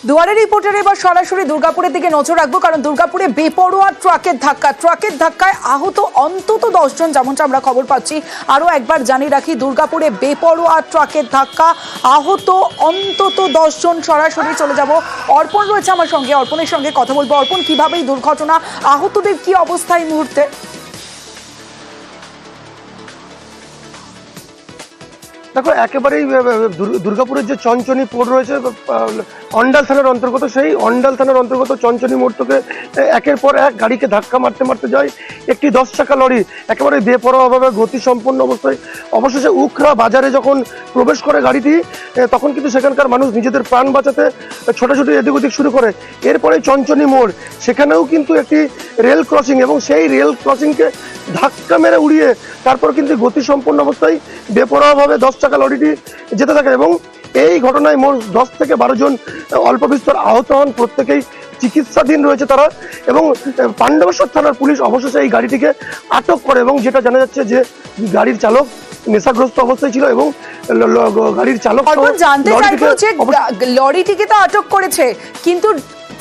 দুয়ারে রিপোর্টার এবার সরাসরি দুর্গাপুরের দিকে নজর রাখবো, কারণ দুর্গাপুরে বেপরোয়া ট্রাকের ধাক্কায় আহত অন্তত 10 জন, যেমনটা আমরা খবর পাচ্ছি। আরো একবার জানিয়ে রাখি, দুর্গাপুরে বেপরোয়া ট্রাকের ধাক্কা, আহত অন্তত 10 জন। সরাসরি চলে যাব, অর্পণ রয়েছে আমার সঙ্গে, অর্পণের সঙ্গে কথা বলবো। অর্পণ, কিভাবে এই দুর্ঘটনা, আহতদের কি অবস্থা এই মুহূর্তে? দেখো, একেবারেই দুর্গাপুরের যে চঞ্চনী মোড় রয়েছে অন্ডাল থানার অন্তর্গত, সেই অন্ডাল থানার অন্তর্গত চঞ্চনী মোড় থেকে একের পর এক গাড়িকে ধাক্কা মারতে মারতে যায় একটি 10 চাকা লরি, একেবারে বেপরোয়াভাবে গতি সম্পন্ন অবস্থায় অবশেষে উখরা বাজারে যখন প্রবেশ করে গাড়িটি, তখন কিন্তু সেখানকার মানুষ নিজেদের প্রাণ বাঁচাতে ছোটাছুটি এদিক ওদিক শুরু করে। এরপরে চঞ্চনী মোড়, সেখানেও কিন্তু একটি রেল ক্রসিং, এবং সেই রেল ক্রসিংকে ধাক্কা মেরে উড়িয়ে তারপর কিন্তু গতি সম্পন্ন অবস্থায় বেপরোয়াভাবে 10 চাকা লরিটি যেতে থাকে। এবং এই ঘটনায় মোট 10 থেকে 12 জন অল্প বিস্তর আহত হন, প্রত্যেকেই চিকিৎসাধীন রয়েছে তারা। এবং পাণ্ডবেশ্বর থানার পুলিশ অবশেষে এই গাড়িটিকে আটক করে, এবং যেটা জানা যাচ্ছে যে গাড়ির চালক নেশাগ্রস্ত অবস্থায় ছিল, এবং গাড়ির চালক জানতে চাইবো যে লরিটিকে তো আটক করেছে, কিন্তু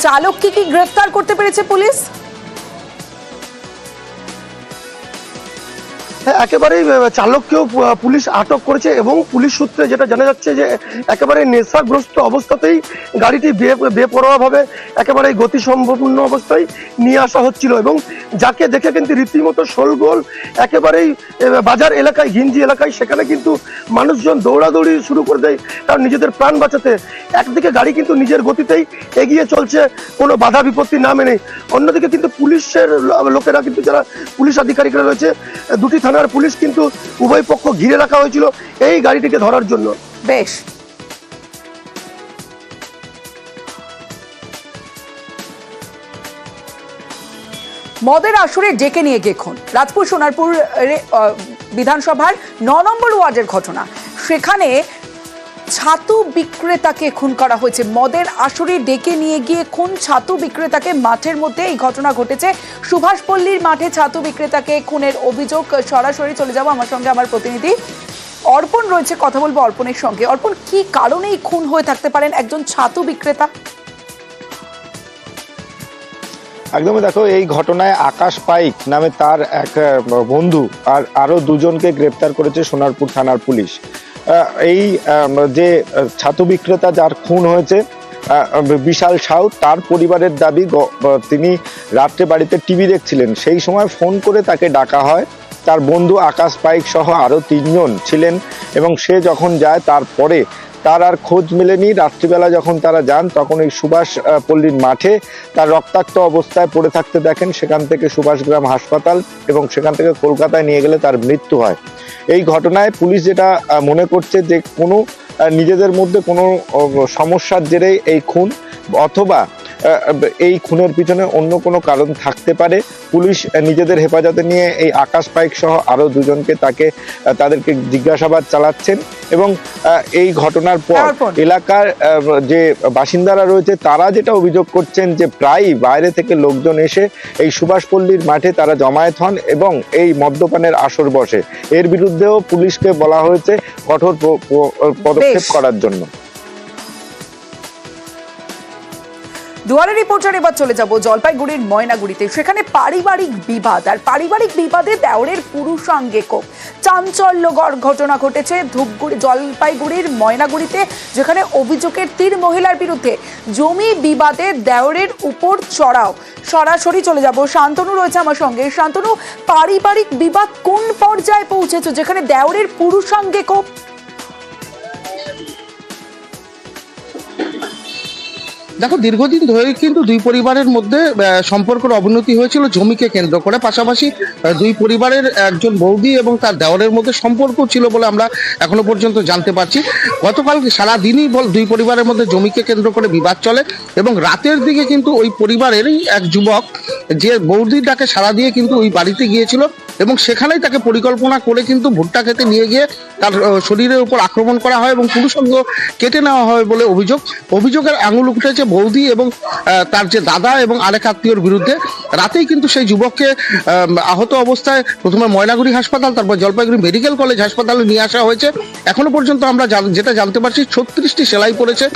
চালককে কি গ্রেফতার করতে পেরেছে পুলিশ? একেবারেই চালককেও পুলিশ আটক করেছে, এবং পুলিশ সূত্রে যেটা জানা যাচ্ছে যে একেবারে নেশাগ্রস্ত অবস্থাতেই গাড়িটি বেপরোয়াভাবে একেবারে গতি সম্পন্ন অবস্থায় নিয়ে আসা হচ্ছিল, এবং যাকে দেখে কিন্তু রীতিমতো শোরগোল একেবারেই বাজার এলাকায়, ঘিঞ্জি এলাকায়, সেখানে কিন্তু মানুষজন দৌড়াদৌড়ি শুরু করে দেয় কারণ নিজেদের প্রাণ বাঁচাতে। একদিকে গাড়ি কিন্তু নিজের গতিতেই এগিয়ে চলছে, কোনো বাধা বিপত্তি না মেনে। অন্যদিকে কিন্তু পুলিশের লোকেরা কিন্তু, যারা পুলিশ আধিকারিকরা রয়েছে, দুটি থানার পুলিশ কিন্তু উভয় পক্ষ ঘিরে রাখা হয়েছিল এই গাড়িটিকে ধরার জন্য। বেশ, মদের আসরে ডেকে নিয়ে গিয়ে খুন, রাজপুর সোনারপুর বিধানসভার 9 নম্বর ওয়ার্ডের ঘটনা। সেখানে ছাতু বিক্রেতাকে খুন করা হয়েছে, মদের আসরে ডেকে নিয়ে গিয়ে খুন ছাতু বিক্রেতাকে। মাঠের মধ্যে এই ঘটনা ঘটেছে, সুভাষপল্লীর মাঠে ছাতু বিক্রেতাকে খুনের অভিযোগ। সরাসরি চলে যাব, আমার সঙ্গে আমার প্রতিনিধি অর্পণ রয়েছে, কথা বলবো অর্পণের সঙ্গে। অর্পণ, কি কারণেই খুন হয়ে থাকতে পারেন একজন ছাতু বিক্রেতা? একদমই, দেখো, এই ঘটনায় আকাশ পাইক নামে তার এক বন্ধু আর আরো 2 জনকে গ্রেপ্তার করেছে সোনারপুর থানার পুলিশ। এই যে ছাতু বিক্রেতা যার খুন হয়েছে, বিশাল সাউ, তার পরিবারের দাবি তিনি রাত্রে বাড়িতে টিভি দেখছিলেন, সেই সময় ফোন করে তাকে ডাকা হয়। তার বন্ধু আকাশ পাইক সহ আরো 3 জন ছিলেন, এবং সে যখন যায় তারপরে তার আর খোঁজ মেলেনি। রাত্রিবেলা যখন তারা যান, তখন এই সুভাষ পল্লীর মাঠে তার রক্তাক্ত অবস্থায় পড়ে থাকতে দেখেন। সেখান থেকে সুভাষগ্রাম হাসপাতাল এবং সেখান থেকে কলকাতায় নিয়ে গেলে তার মৃত্যু হয়। এই ঘটনায় পুলিশ যেটা মনে করছে যে কোনো নিজেদের মধ্যে কোনো সমস্যার জেরে এই খুন, অথবা এই খুনের পিছনে অন্য কোনো কারণ থাকতে পারে। পুলিশ নিজেদের হেফাজতে নিয়ে এই আকাশ পাইক সহ আরো 2 জনকে তাদেরকে জিজ্ঞাসাবাদ চালাচ্ছেন। এবং এই ঘটনার পর এলাকার যে বাসিন্দারা রয়েছে, তারা যেটা অভিযোগ করছেন যে প্রায় বাইরে থেকে লোকজন এসে এই সুভাষপল্লীর মাঠে তারা জমায়েত হন এবং এই মদ্যপানের আসর বসে। এর বিরুদ্ধেও পুলিশকে বলা হয়েছে কঠোর পদক্ষেপ করার জন্য। দুয়ারে রিপোর্টার এবার চলে যাব জলপাইগুড়ির ময়নাগুড়িতে। সেখানে পারিবারিক বিবাদ, আর পারিবারিক বিবাদে দেওরের পুরুষাঙ্গে কোপ, চাঞ্চল্যকর ঘটনা ঘটেছে জলপাইগুড়ির ময়নাগুড়িতে, যেখানে অভিযোগের তীর মহিলার বিরুদ্ধে। জমি বিবাদে দেওরের উপর চড়াও। সরাসরি চলে যাব, শান্তনু রয়েছে আমার সঙ্গে। শান্তনু, পারিবারিক বিবাদ কোন পর্যায়ে পৌঁছেছে যেখানে দেওরের পুরুষাঙ্গে কোপ? দেখো, দীর্ঘদিন ধরে কিন্তু 2 পরিবারের মধ্যে সম্পর্কের অবনতি হয়েছিল জমিকে কেন্দ্র করে। পাশাপাশি 2 পরিবারের একজন বৌদি এবং তার দেওরের মধ্যে সম্পর্ক ছিল বলে আমরা এখনো পর্যন্ত জানতে পারছি। গতকাল সারাদিনই 2 পরিবারের মধ্যে জমিকে কেন্দ্র করে বিবাদ চলে, এবং রাতের দিকে কিন্তু ওই পরিবারেরই এক যুবক, যে বৌদির ডাকে সাড়া দিয়ে কিন্তু ওই বাড়িতে গিয়েছিল, এবং সেখানেই তাকে পরিকল্পনা করে কিন্তু ভুট্টা খেতে নিয়ে গিয়ে তার শরীরের উপর আক্রমণ করা হয় এবং পুরুষাঙ্গ কেটে নেওয়া হয় বলে অভিযোগের আঙুল উঠেছে বৌদি এবং তার যে দাদা এবং আরেক আত্মীয়র বিরুদ্ধে। রাতেই কিন্তু সেই যুবককে আহত অবস্থায় প্রথমে ময়নাগুড়ি হাসপাতাল, তারপর জলপাইগুড়ি মেডিকেল কলেজ হাসপাতালে নিয়ে আসা হয়েছে। এখনো পর্যন্ত আমরা যেটা জানতে পারছি 36টি সেলাই পড়েছে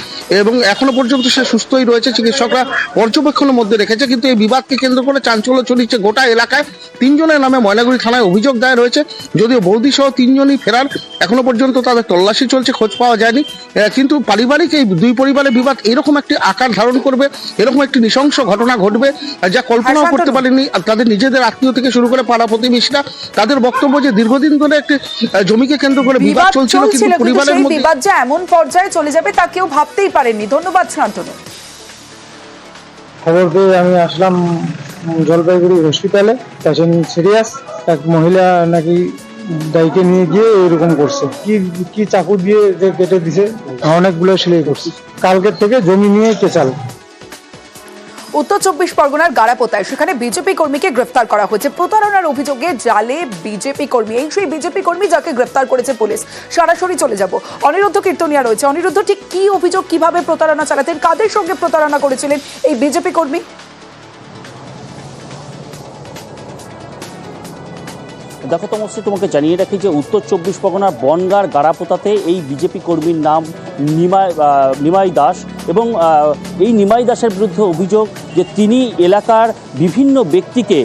এবং এখনো পর্যন্ত সে সুস্থই রয়েছে। চিকিৎসকরা পর্যবেক্ষণের মধ্যে রেখেছে। কিন্তু এই বিবাদকে কেন্দ্র করে চাঞ্চল্য ছড়িয়েছে গোটা এলাকায়। 3 জনের নামে ময়নাগুড়ি থানায় অভিযোগ দায়ের হয়েছে। যদিও বৌদি সহ 3 জনই ফেরার, এখনো পর্যন্ত তাদের তল্লাশি চলছে, খোঁজ পাওয়া যায়নি। কিন্তু পারিবারিক এই দুই পরিবারের বিবাদ এরকম একটি আকার ধারণ করবে, এরকম একটি নৃশংস ঘটনা ঘটবে যা কল্পনাও করতে পারেনি তাদের নিজেদের আত্মীয় থেকে শুরু করে পাড়া প্রতিবেশীরা। তাদের বক্তব্য যে দীর্ঘদিন ধরে একটি জমিকে কেন্দ্র করে বিবাদ চলছিল, কিন্তু পরিবারের মধ্যে বিবাদ যে এমন পর্যায়ে চলে যাবে তা কেউ ভাবতেই পারেননি। ধন্যবাদ শান্তনু। খবর পেয়ে আমি আসলাম জলপাইগুড়ি হসপিটালে। পেশেন্ট সিরিয়াস, এক মহিলা নাকি ডাইকে নিয়ে গিয়ে এরকম করছে, কি চাকু দিয়ে যে কেটে দিছে, অনেকগুলো সেলাই করছে। কালকের থেকে জমি নিয়ে কেচাল। উত্তর 24 পরগনার গাড়াপোতায় সেখানে বিজেপি কর্মীকে গ্রেফতার করা হয়েছে প্রতারণার অভিযোগে। জালে বিজেপি কর্মী, এই সেই বিজেপি কর্মী যাকে গ্রেফতার করেছে পুলিশ। সরাসরি চলে যাব, অনিরুদ্ধ কীর্তনিয়া রয়েছে। অনিরুদ্ধ, ঠিক কি অভিযোগ, কিভাবে প্রতারণা চালাতেন, কাদের সঙ্গে প্রতারণা করেছিলেন এই বিজেপি কর্মী? দেখো তমশ্রী, তোমাকে জানিয়ে রাখি যে উত্তর 24 পরগনার বনগাঁর গাড়াপোতাতে এই বিজেপি কর্মীর নাম নিমাই দাস এবং এই নিমাই দাসের বিরুদ্ধে অভিযোগ যে তিনি এলাকার বিভিন্ন ব্যক্তিকে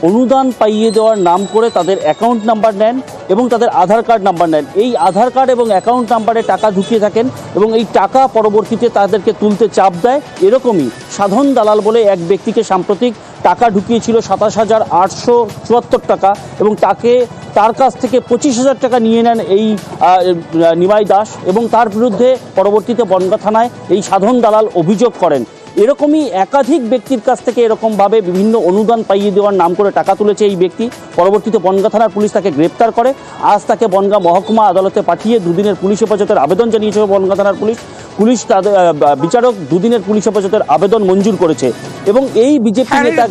অনুদান পাইয়ে দেওয়ার নাম করে তাদের অ্যাকাউন্ট নাম্বার নেন এবং তাদের আধার কার্ড নাম্বার নেন। এই আধার কার্ড এবং অ্যাকাউন্ট নাম্বারে টাকা ঢুকিয়ে থাকেন এবং এই টাকা পরবর্তীতে তাদেরকে তুলতে চাপ দেয়। এরকমই সাধন দালাল বলে এক ব্যক্তিকে সাম্প্রতিক টাকা ঢুকিয়েছিল 27,874 টাকা এবং তার কাছ থেকে 25,000 টাকা নিয়ে নেন এই নিমাই দাস এবং তার বিরুদ্ধে পরবর্তীতে বনগাঁ থানায় এই সাধন দালাল অভিযোগ করেন। এরকমই একাধিক ব্যক্তির কাছ থেকে এরকমভাবে বিভিন্ন অনুদান পাইয়ে দেওয়ার নাম করে টাকা তুলেছে এই ব্যক্তি। পরবর্তীতে বনগাঁ থানার পুলিশ তাকে গ্রেপ্তার করে। আজ তাকে বনগাঁ মহকুমা আদালতে পাঠিয়ে 2 দিনের পুলিশ হেফাজতের আবেদন জানিয়েছে বনগাঁ থানার পুলিশ তাদের বিচারক 2 দিনের পুলিশ হেফাজতের আবেদন মঞ্জুর করেছে। এবং এই বিজেপি নেতা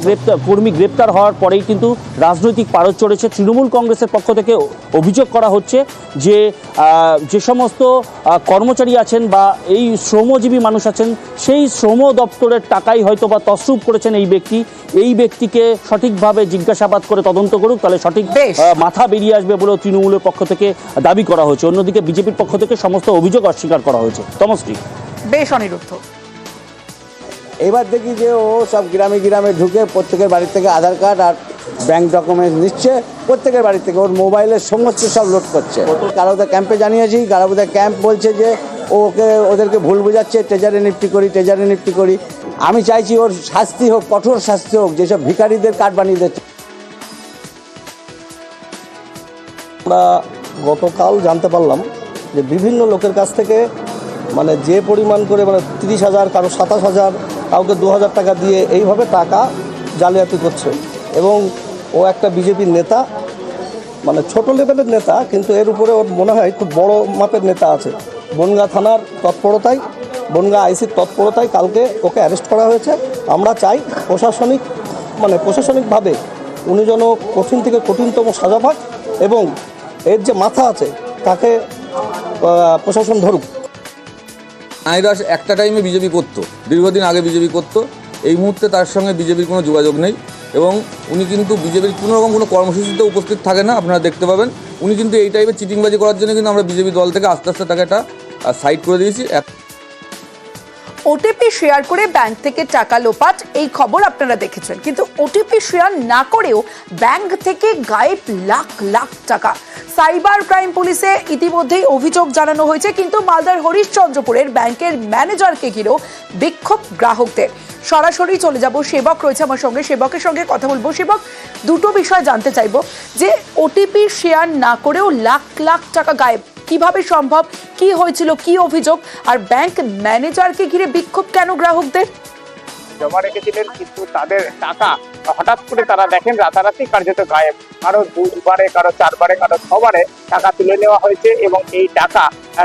কর্মী গ্রেপ্তার হওয়ার পরেই কিন্তু রাজনৈতিক পারদ চড়েছে। তৃণমূল কংগ্রেসের পক্ষ থেকে অভিযোগ করা হচ্ছে যে সমস্ত কর্মচারী আছেন বা এই শ্রমজীবী মানুষ আছেন, সেই শ্রম দপ্তরের টাকাই হয়তো বা তছরূপ করেছেন এই ব্যক্তিকে সঠিকভাবে জিজ্ঞাসাবাদ করে তদন্ত করুক, তাহলে সঠিক মাথা বেরিয়ে আসবে বলেও তৃণমূলের পক্ষ থেকে দাবি করা হয়েছে। অন্যদিকে বিজেপির পক্ষ থেকে সমস্ত অভিযোগ অস্বীকার করা হয়েছে। তমশ্রী। বেশ অনিরুদ্ধ। এবার দেখি যে ও সব গ্রামে গ্রামে ঢুকে প্রত্যেকের বাড়ি থেকে আধার কার্ড আর ব্যাংক ডকুমেন্টস নিচ্ছে, প্রত্যেকের বাড়ি থেকে ওর মোবাইলের সমস্ত সব লোড করছে। গাড়াপোতা ক্যাম্পে জানিয়েছি, গাড়াপোতা ক্যাম্প বলছে যে ওদেরকে ভুল বোঝাচ্ছে, ট্রেজারি নিফটি করি। আমি চাইছি ওর শাস্তি হোক, কঠোর শাস্তি হোক, যেসব ভিখারিদের কার্ড বানিয়ে দিচ্ছে। আমরা গতকাল জানতে পারলাম যে বিভিন্ন লোকের কাছ থেকে মানে যে পরিমাণ করে 30,000, কারো 27,000, কাউকে 2,000 টাকা দিয়ে এইভাবে টাকা জালিয়াতি করছে। এবং ও একটা বিজেপির নেতা, মানে ছোট লেভেলের নেতা, কিন্তু এর উপরে ওর মনে হয় খুব বড় মাপের নেতা আছে। বনগাঁ থানার তৎপরতায়, বনগাঁ আইসির তৎপরতায় কালকে ওকে অ্যারেস্ট করা হয়েছে। আমরা চাই প্রশাসনিকভাবে উনি যেন কঠিন থেকে কঠিনতম সাজা পাক এবং এর যে মাথা আছে তাকে প্রশাসন ধরুক। নিমাই দাস একটা টাইমে বিজেপি করতো, দীর্ঘদিন আগে বিজেপি করতো। এই মুহূর্তে তার সঙ্গে বিজেপির কোনো যোগাযোগ নেই এবং উনি কিন্তু বিজেপির কোনো কর্মসূচিতে উপস্থিত থাকে না, আপনারা দেখতে পাবেন। উনি কিন্তু এই টাইপের চিটিংবাজি করার জন্য কিন্তু আমরা বিজেপি দল থেকে আস্তে আস্তে তাকে একটা সাইড করে দিয়েছি। ওটিপি শেয়ার করে ব্যাংক থেকে টাকা লোপাট, এই খবর আপনারা দেখেছেন। কিন্তু ওটিপি শেয়ার না করেও ব্যাংক থেকে গায়েব লাখ লাখ টাকা। সাইবার ক্রাইম পুলিশে ইতিমধ্যেই অভিযোগ জানানো হয়েছে, কিন্তু মালদার হরিশ্চন্দ্রপুরের ব্যাংকের ম্যানেজারকে ঘিরেও বিক্ষোভ গ্রাহকদের। সরাসরি চলে যাব, সেবক রয়েছে আমার সঙ্গে, সেবকের সঙ্গে কথা বলবো। সেবক, দুটো বিষয় জানতে চাইবো যে ওটিপি শেয়ার না করেও লাখ লাখ টাকা গায়েব কিভাবে সম্ভব, কি হয়েছিল, কি অভিযোগ, আর ব্যাংক ম্যানেজারকে ঘিরে বিক্ষোভ কেন গ্রাহকদের? জমা রেখেছিলেন কিন্তু তাদের টাকা হঠাৎ করে তারা দেখেন রাতারাতি কার্যত গায়েব। কারো 2বারে, কারো 4বারে, কারো 6বারে টাকা তুলে নেওয়া হয়েছে এবং এই টাকা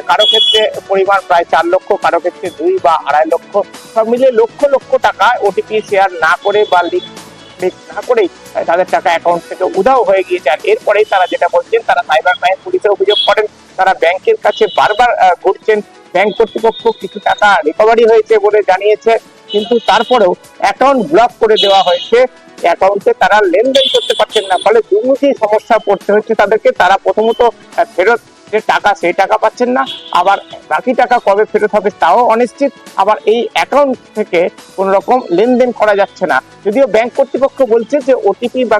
কারো ক্ষেত্রে পরিমাণ প্রায় 4 লক্ষ, কারো ক্ষেত্রে 2 বা 2.5 লক্ষ, সব মিলিয়ে লক্ষ লক্ষ টাকা ওটিপি শেয়ার না করে বা লিঙ্ক না করেই তাদের টাকা অ্যাকাউন্ট থেকে উধাও হয়ে গিয়েছে। আর এরপরেই তারা যেটা বলছেন, তারা সাইবার ক্রাইম পুলিশে অভিযোগ করেন। তারা ব্যাংকের কাছে বারবার ঘুরছেন। ব্যাংক কর্তৃপক্ষ কিছু টাকা রিকভারি হয়েছে বলে জানিয়েছে কিন্তু তারপরেও অ্যাকাউন্ট ব্লক করে দেওয়া হয়েছে। অ্যাকাউন্টে তারা লেনদেন করতে পারছেন না, ফলে দুর্নীতি সমস্যা পড়তে হচ্ছে তাদেরকে। তারা প্রথমত ফেরত যে টাকা সেই টাকা পাচ্ছেন না, আবার বাকি টাকা কবে ফেরত হবে তাও অনিশ্চিত। আবার এই অ্যাকাউন্ট থেকে কোন রকম লেনদেন করা যাচ্ছে না, যদিও ব্যাংক কর্তৃপক্ষ বলছে যে ওটিপি বা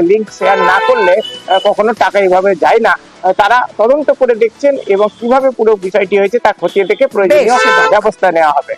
লিংক শেয়ার না করলে কখনো টাকা এইভাবে যায় না। তারা তদন্ত করে দেখছেন এবং কিভাবে পুরো বিষয়টি হয়েছে তা খতিয়ে দেখে প্রয়োজনীয় ব্যবস্থা নেওয়া হবে।